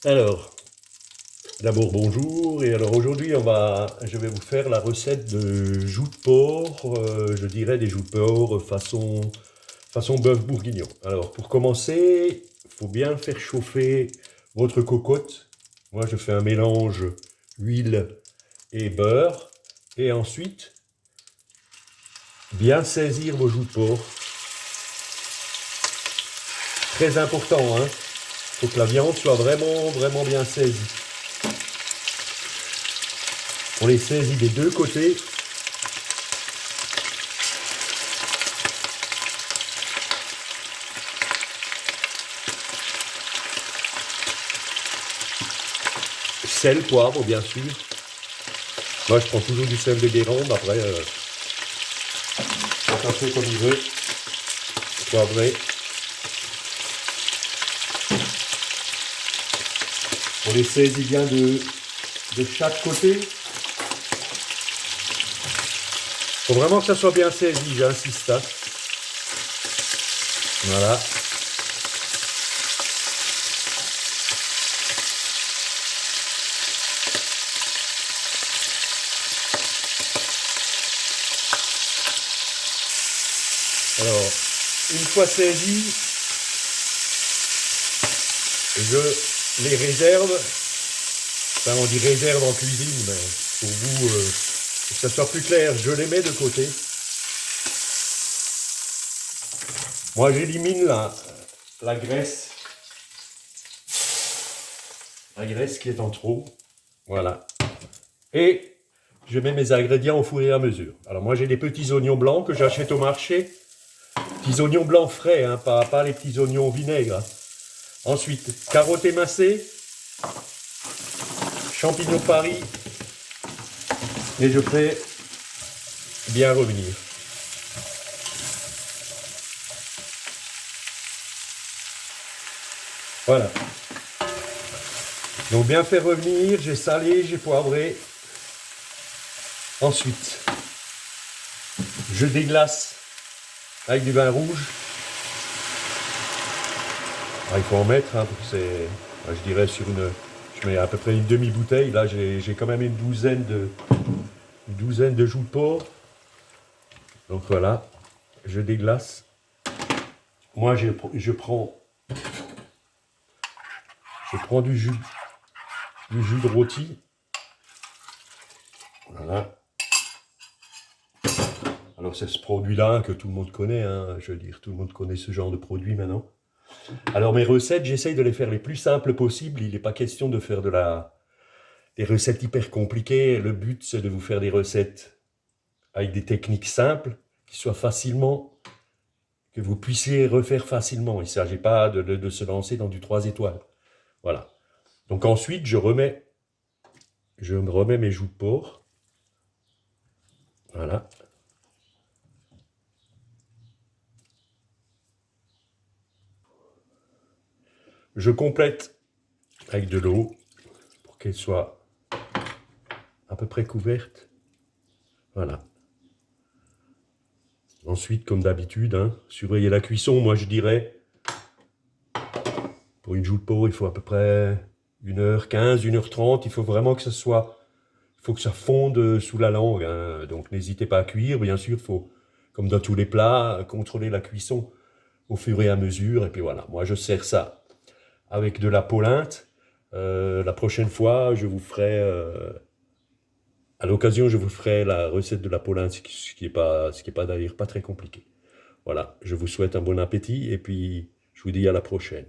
Alors, d'abord bonjour, et alors aujourd'hui je vais vous faire la recette de joues de porc, je dirais des joues de porc façon bœuf bourguignon. Alors pour commencer, il faut bien faire chauffer votre cocotte. Moi je fais un mélange huile et beurre, et ensuite bien saisir vos joues de porc. Très important, hein. Il faut que la viande soit vraiment bien saisie. On les saisit des deux côtés. Sel, poivre, bien sûr. Moi, je prends toujours du sel de Guérande. Après, chacun fait comme il veut. Poivré. On les saisit bien de chaque côté. Il faut vraiment que ça soit bien saisi, j'insiste. Hein. Voilà. Alors, une fois saisi, je les réserve. Enfin, on dit réserve en cuisine, mais pour vous, que ça soit plus clair, je les mets de côté. Moi, j'élimine la graisse. La graisse qui est en trop. Voilà. Et je mets mes ingrédients au four et à mesure. Alors moi, j'ai des petits oignons blancs que j'achète au marché. Petits oignons blancs frais, hein, pas les petits oignons vinaigres. Ensuite, carottes émincées, champignons de Paris, et je fais bien revenir. Voilà. Donc bien faire revenir, j'ai salé, j'ai poivré. Ensuite, je déglace avec du vin rouge. Alors, il faut en mettre, hein, je dirais je mets à peu près une demi-bouteille. Là, j'ai quand même une douzaine de joues de porc. Donc voilà, je déglace. Moi, je prends du jus de rôti. Voilà. Alors c'est ce produit-là que tout le monde connaît, hein, je veux dire, tout le monde connaît ce genre de produit maintenant. Alors mes recettes, j'essaye de les faire les plus simples possibles. Il n'est pas question de faire des recettes hyper compliquées. Le but, c'est de vous faire des recettes avec des techniques simples, que vous puissiez refaire facilement. Il ne s'agit pas de se lancer dans du 3 étoiles. Voilà. Donc ensuite, je remets mes joues de porc. Voilà. Je complète avec de l'eau pour qu'elle soit à peu près couverte. Voilà. Ensuite, comme d'habitude, hein, surveillez la cuisson. Moi, je dirais, pour une joue de porc, il faut à peu près 1h15, 1h30. Il faut vraiment que ça fonde sous la langue. Hein. Donc, n'hésitez pas à cuire. Bien sûr, il faut, comme dans tous les plats, contrôler la cuisson au fur et à mesure. Et puis voilà, moi, je sers ça avec de la polenta. La prochaine fois, à l'occasion, je vous ferai la recette de la polenta, ce qui est pas d'ailleurs pas très compliqué. Voilà, je vous souhaite un bon appétit et puis je vous dis à la prochaine.